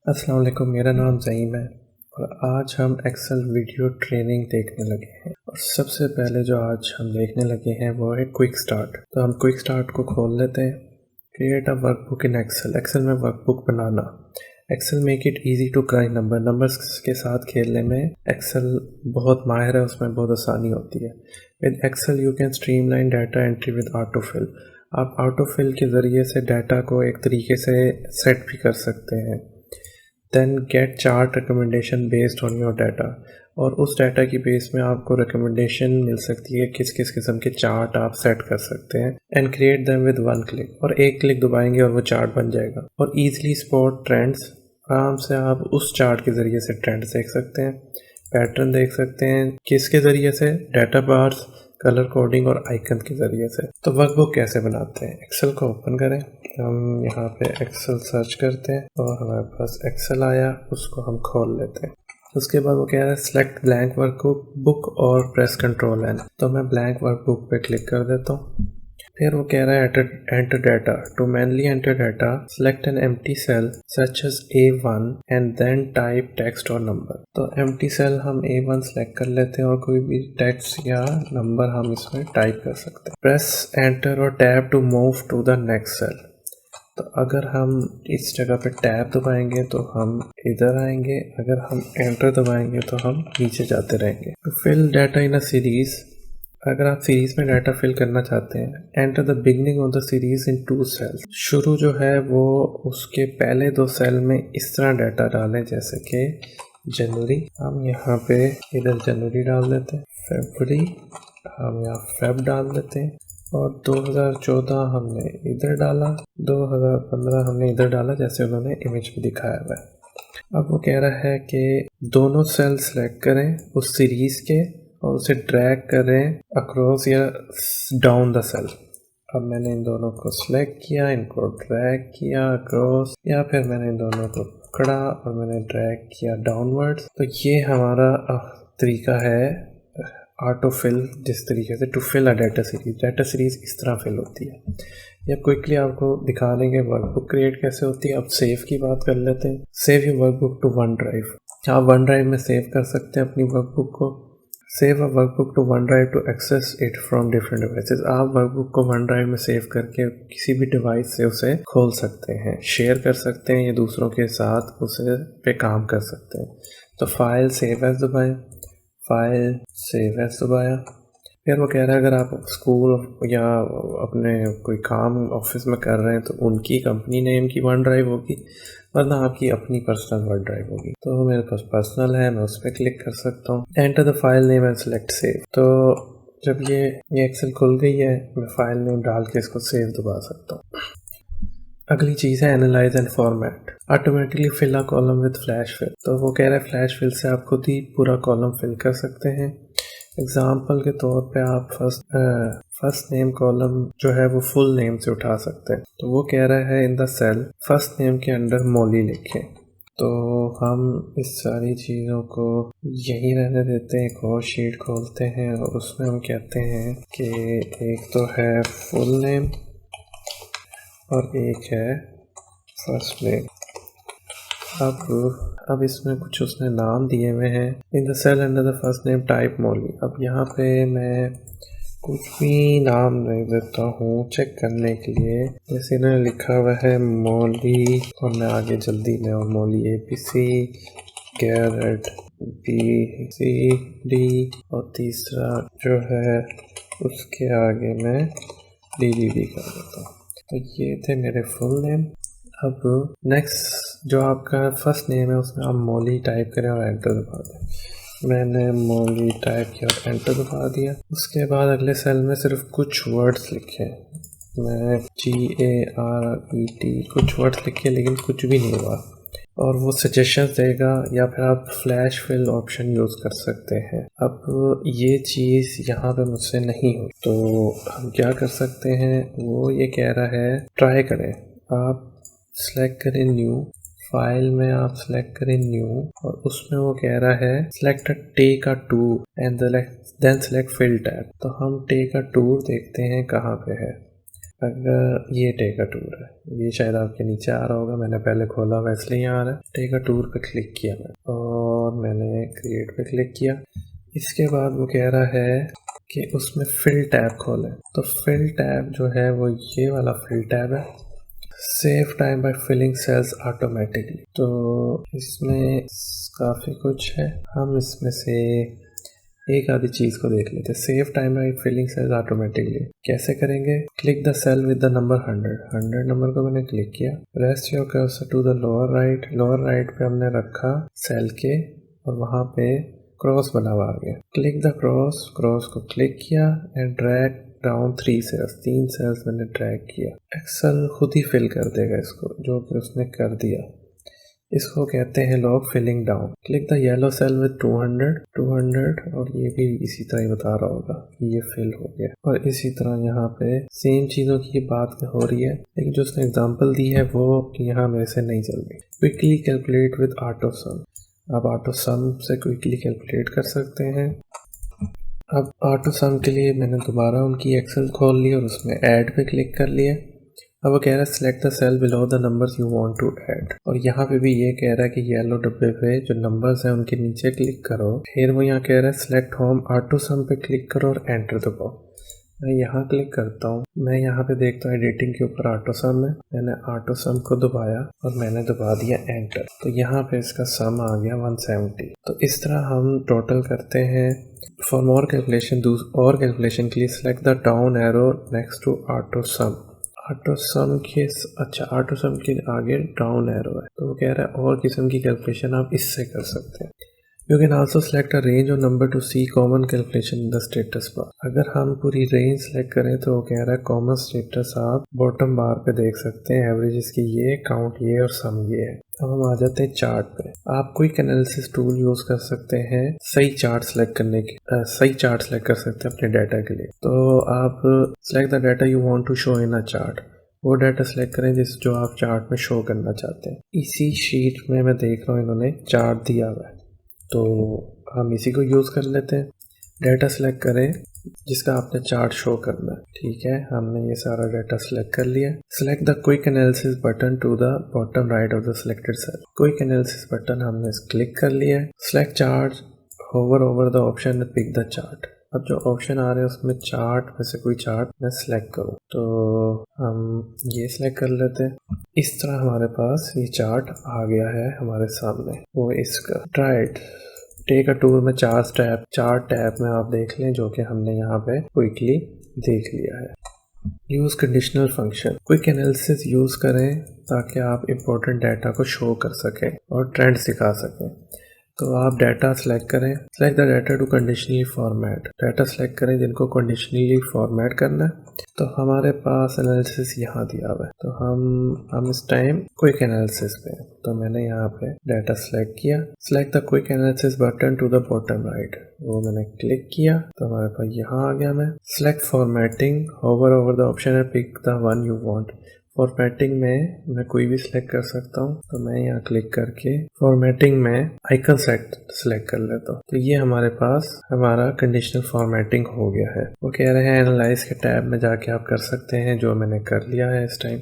अस्सलाम वालेकुम, मेरा नाम ज़ईम है और आज हम एक्सेल वीडियो ट्रेनिंग देखने लगे हैं। और सबसे पहले जो आज हम देखने लगे हैं वो है क्विक स्टार्ट। तो हम क्विक स्टार्ट को खोल लेते हैं। Create a workbook in Excel. Excel में वर्कबुक बनाना। Excel make it easy to cry numbers के साथ खेलने में एक्सेल बहुत माहिर है, उसमें बहुत आसानी होती है। With Excel you can streamline data entry with autofill. आप ऑटोफिल के ज़रिए से डाटा को एक तरीके से सेट भी कर सकते हैं। Then get chart recommendation based on your data. और उस डाटा की बेस में आपको रिकमेंडेशन मिल सकती है किस किस किस्म के चार्ट आप सेट कर सकते हैं। And create them with one click. और एक क्लिक दबाएंगे और वो चार्ट बन जाएगा। और ईजिली स्पॉट ट्रेंड्स। आराम से आप उस चार्ट के ज़रिए से ट्रेंड्स देख सकते हैं, पैटर्न देख सकते हैं। किसके ज़रिए से? डाटा बार्स, कलर कोडिंग और आइकन के ज़रिए से। तो वर्कबुक कैसे बनाते हैं? एक्सेल को ओपन करें। हम यहाँ पे एक्सेल सर्च करते हैं और हमारे पास एक्सेल आया, उसको हम खोल लेते हैं। उसके बाद वो कह रहा है सेलेक्ट ब्लैंक वर्कबुक और प्रेस कंट्रोल एन। तो मैं ब्लैंक वर्कबुक पे क्लिक कर देता हूँ। फिर वो कह रहा है enter data. To manually enter data select an empty cell such as A1 and then type text और नंबर। तो एम्प्टी सेल हम A1 सेलेक्ट कर लेते हैं और कोई भी टेक्स्ट या नंबर हम इसमें टाइप कर सकते हैं। प्रेस एंटर और tab to move to the next cell. तो अगर हम इस जगह पे टैब दबाएंगे तो हम इधर आएंगे, अगर हम एंटर दबाएंगे तो हम नीचे जाते रहेंगे। तो fill data in a series. अगर आप सीरीज में डाटा फिल करना चाहते हैं, enter the beginning of the series in 2 cells. शुरू जो है वो उसके पहले 2 सेल में इस तरह डाटा डालें जैसे कि जनवरी। हम यहाँ पे इधर जनवरी डाल देते हैं। फरवरी हम यहाँ फेब डाल देते हैं। और 2014 हमने इधर डाला, 2015 हमने इधर डाला जैसे उन्होंने इमेज पे दिखाया हुआ है। अब वो कह रहा है कि दोनों सेल सेलेक्ट करें उस सीरीज के और उसे ड्रैग करें अक्रॉस या डाउन द सेल। अब मैंने इन दोनों को सिलेक्ट किया, इनको ड्रैग किया अक्रॉस, या फिर मैंने इन दोनों को पकड़ा और मैंने ड्रैग किया डाउनवर्ड्स। तो ये हमारा तरीका है ऑटोफिल, जिस तरीके से to fill a data series इस तरह फिल होती है। या क्विकली आपको दिखा देंगे वर्कबुक क्रिएट कैसे होती है। अब सेव की बात कर लेते हैं। Save your workbook to OneDrive. आप वन ड्राइव में सेव कर सकते हैं अपनी वर्कबुक को। Save a workbook to OneDrive to access it from different devices. आप वर्कबुक को वन ड्राइव में सेव करके किसी भी डिवाइस से उसे खोल सकते हैं, शेयर कर सकते हैं या दूसरों के साथ उसे पे काम कर सकते हैं। तो फाइल सेव एज दबाएं, फाइल सेव एज दबाया। फिर वो कह रहा है अगर आप स्कूल या अपने कोई काम ऑफिस में कर रहे हैं तो उनकी कंपनी नेम की वन ड्राइव होगी, वरना आपकी अपनी पर्सनल वन ड्राइव होगी। तो मेरे पास पर्सनल है, मैं उस पर क्लिक कर सकता हूँ। Enter the file name and select save. तो जब ये एक्सेल खुल गई है, मैं फाइल नेम डाल के इसको सेव दबा सकता हूँ। अगली चीज़ है analyse and format. Automatically fill a column with flash fill. तो वो कह रहा है फ्लैश फिल से आप खुद ही पूरा कॉलम फिल कर सकते हैं। एग्जाम्पल के तौर पे आप फर्स्ट नेम कॉलम जो है वो फुल नेम से उठा सकते हैं। तो वो कह रहा है in the cell first name के अंडर मौली लिखें। तो हम इस सारी चीज़ों को यहीं रहने देते हैं। एक और शीट खोलते हैं और उसमें हम कहते हैं कि एक तो है फुल नेम और एक है फर्स्ट नेम। अब इसमें कुछ उसने नाम दिए हुए हैं। In the cell under the first name type Molly. अब यहाँ पे मैं कुछ भी नाम नहीं देता हूँ चेक करने के लिए। जैसे इन्होंने लिखा हुआ है मौली और मैं आगे जल्दी में और मौली ABC कैरेट BCD और तीसरा जो है उसके आगे मैं DDD कर देता हूँ। तो ये थे मेरे फुल नेम। अब नेक्स्ट जो आपका फर्स्ट नेम है उसमें आप मौली टाइप करें और एंटर दबा दें। मैंने मौली टाइप किया और एंटर दबा दिया। उसके बाद अगले सेल में सिर्फ कुछ वर्ड्स लिखे। मैं GARET कुछ वर्ड्स लिखे लेकिन कुछ भी नहीं हुआ और वो सजेशंस देगा, या फिर आप फ्लैश फिल ऑप्शन यूज़ कर सकते हैं। अब ये चीज़ यहाँ पे मुझसे नहीं हुई तो हम क्या कर सकते हैं, वो ये कह रहा है ट्राई करें। आप सेलेक्ट करें न्यू, फाइल में आप सेलेक्ट करें न्यू और उसमें वो कह रहा है select take a tour and then select fill tab. तो हम टेक अ टूर देखते हैं कहाँ पे है। अगर ये टेक अ टूर है, ये शायद आपके नीचे आ रहा होगा, मैंने पहले खोला हुआ इसलिए यहाँ आ रहा है। टेक अ टूर पे क्लिक किया मैं और मैंने क्रिएट पे क्लिक किया। इसके बाद वो कह रहा है कि उसमें फिल टैब खोलें, तो फिल टैब जो है वो ये वाला फिल टैब है, save time by filling cells automatically. तो इसमें काफ़ी कुछ है, हम इसमें से एक आधी चीज़ को देख लेते हैं। Save time by filling cells automatically कैसे करेंगे? Click the cell with the number 100 number को मैंने क्लिक किया। Rest your cursor to the lower right पे हमने रखा सेल के और वहाँ पे क्रॉस बना हुआ आ गया। क्लिक द क्रॉस को क्लिक किया एंड ड्रैग डाउन 3 सेल्स मैंने ड्रैग किया। एक्सेल खुद ही फिल कर देगा इसको, जो कि उसने कर दिया। इसको कहते हैं log filling down. Click the yellow cell with 200 और ये भी इसी तरह ही बता रहा होगा कि ये फिल हो गया। और इसी तरह यहाँ पे सेम चीज़ों की बात हो रही है, लेकिन जो उसने एग्जांपल दी है वो यहाँ मेरे से नहीं चल रही। क्विकली कैलकुलेट विद ऑटो सम। आप ऑटो सम से क्विकली कैलकुलेट कर सकते हैं। अब ऑटो सम के लिए मैंने दोबारा उनकी एक्सेल खोल ली और उसमें ऐड पे क्लिक कर लिया। अब वो कह रहा है select the cell below the numbers you want to add, और यहाँ पे भी ये कह रहा है कि येलो डब्बे पे जो नंबर्स हैं उनके नीचे क्लिक करो। फिर वो यहाँ कह रहा है सिलेक्ट होम ऑटो सम पे क्लिक करो और एंटर दबाओ। मैं यहाँ क्लिक करता हूँ, मैं यहाँ पे देखता हूँ एडिटिंग के ऊपर ऑटो सम है। मैंने ऑटो सम को दबाया और मैंने दबा दिया एंटर, तो यहाँ पे इसका सम आ गया 170। तो इस तरह हम टोटल करते हैं। फॉर मोर कैलकुलेशन और कैलकुलेशन के लिए select the down arrow next to AutoSum. AutoSum के आगे डाउन एरो है, तो वो कह रहा है और किस्म की कैलकुलेशन आप इससे कर सकते हैं। You can also select a range और number to see common calculation in the status bar. अगर हम पूरी रेंज सेलेक्ट करें तो वो कह रहा है कॉमन स्टेटस आप बॉटम बार पे देख सकते हैं। एवरेज की ये, काउंट ये और सम ये है। अब हम आ जाते हैं चार्ट पे। आप क्विक एनालिसिस टूल यूज कर सकते हैं सही चार्ट सेलेक्ट कर सकते हैं अपने डाटा के लिए। तो आप select the data you want to show in a chart, वो डाटा सेलेक्ट करें जो आप चार्ट में शो करना चाहते हैं। इसी शीट में मैं देख रहा हूँ इन्होंने चार्ट दिया हुआ है, तो हम इसी को यूज़ कर लेते हैं। डाटा सेलेक्ट करें जिसका आपने चार्ट शो करना है। ठीक है, हमने ये सारा डाटा सेलेक्ट कर लिया। Select the quick analysis button to the bottom right of the selected cell. Quick analysis button हमने क्लिक कर लिया है। Select chart, hover over the option, pick the chart. अब जो ऑप्शन आ रहे हैं उसमें चार्ट में से कोई चार्ट मैं सिलेक्ट करूँ, तो हम ये सिलेक्ट कर लेते हैं। इस तरह हमारे पास ये चार्ट आ गया है हमारे सामने। वो इसका राइट टेक अ टूर में 4 टैब में आप देख लें, जो कि हमने यहाँ पे क्विकली देख लिया है। Use conditional function. Quick analysis use करें ताकि आप इम्पोर्टेंट डाटा को शो कर सकें और ट्रेंड्स दिखा सकें। तो आप डाटा सेलेक्ट करें। Select the data to conditionally format. Data select करें जिनको कंडीशनली फॉर्मेट करना है। तो हमारे पास एनालिसिस यहाँ दिया हुआ है, तो हम इस टाइम क्विक एनालिसिस पे, तो मैंने यहाँ पे डाटा सेलेक्ट किया। Select the quick analysis button to the bottom right, वो मैंने क्लिक किया तो हमारे पास यहाँ आ गया। मैं select formatting, hover over the option है, pick the one you want. Formatting में मैं कोई भी सिलेक्ट कर सकता हूँ, तो मैं यहाँ क्लिक करके फॉर्मेटिंग में आइकन सेट सिलेक्ट कर लेता हूँ। तो ये हमारे पास हमारा कंडीशनल फॉर्मेटिंग हो गया है। वो कह रहे हैं एनालाइज के टैब में जाके आप कर सकते हैं, जो मैंने कर लिया है इस टाइम।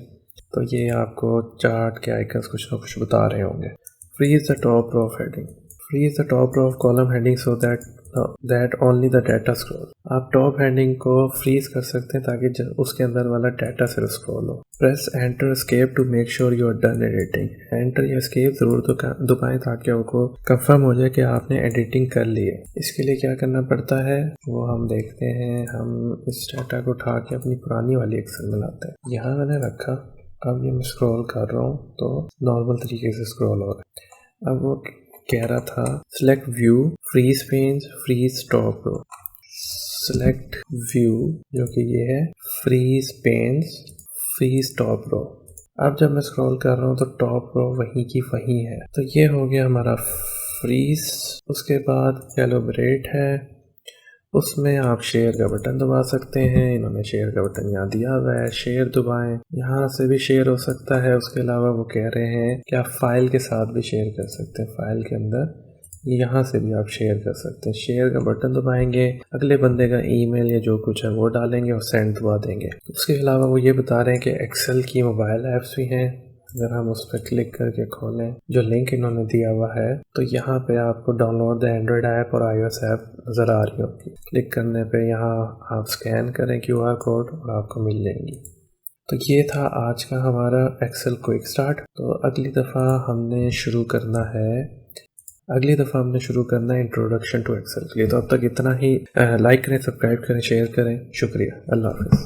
तो ये आपको चार्ट के आइकन्स कुछ ना कुछ बता रहे होंगे। Freeze the top row of heading. Freeze the top row of column heading so that only the data scroll. आप टॉप हेडिंग को फ्रीज कर सकते हैं ताकि उसके अंदर वाला डाटा सिर्फ स्क्रॉल हो। Press enter escape to make sure you are done editing. Enter या एस्केप जरूर दबाएं ताकि आपको कंफर्म हो जाए कि आपने एडिटिंग कर ली है। इसके लिए क्या करना पड़ता है वो हम देखते हैं। हम इस डाटा को उठा के अपनी पुरानी वाली एक्सेल में लाते हैं। यहाँ मैंने रखा, अब ये मैं स्क्रॉल कर रहा हूँ तो नॉर्मल तरीके से स्क्रॉल हो रहा है। अब वो कह रहा था select view, freeze panes, freeze top row. Select view जो कि ये है, freeze panes, freeze top row. अब जब मैं स्क्रॉल कर रहा हूँ तो टॉप रो वहीं की वहीं है। तो ये हो गया हमारा फ्रीज। उसके बाद कैलिब्रेट है, उसमें आप शेयर का बटन दबा सकते हैं। इन्होंने शेयर का बटन यहाँ दिया हुआ है, शेयर दबाएं। यहाँ से भी शेयर हो सकता है। उसके अलावा वो कह रहे हैं कि आप फाइल के साथ भी शेयर कर सकते हैं, फाइल के अंदर यहाँ से भी आप शेयर कर सकते हैं। शेयर का बटन दबाएंगे, अगले बंदे का ईमेल या जो कुछ है वो डालेंगे और सेंड दबा देंगे। उसके अलावा वो ये बता रहे हैं कि एक्सेल की मोबाइल ऐप्स भी हैं। अगर हम उस पर क्लिक करके खोलें, जो लिंक इन्होंने दिया हुआ है, तो यहाँ पे आपको डाउनलोड द एंड्रॉयड ऐप और iOS ऐप नज़र आ रही होगी। क्लिक करने पे यहाँ आप स्कैन करें QR कोड और आपको मिल जाएंगी। तो ये था आज का हमारा एक्सेल क्विक स्टार्ट। तो अगली दफ़ा हमने शुरू करना है इंट्रोडक्शन टू एक्सेल के लिए। तो अब तक इतना ही। लाइक करें, सब्सक्राइब करें, शेयर करें। शुक्रिया। अल्लाह हाफ़िज़।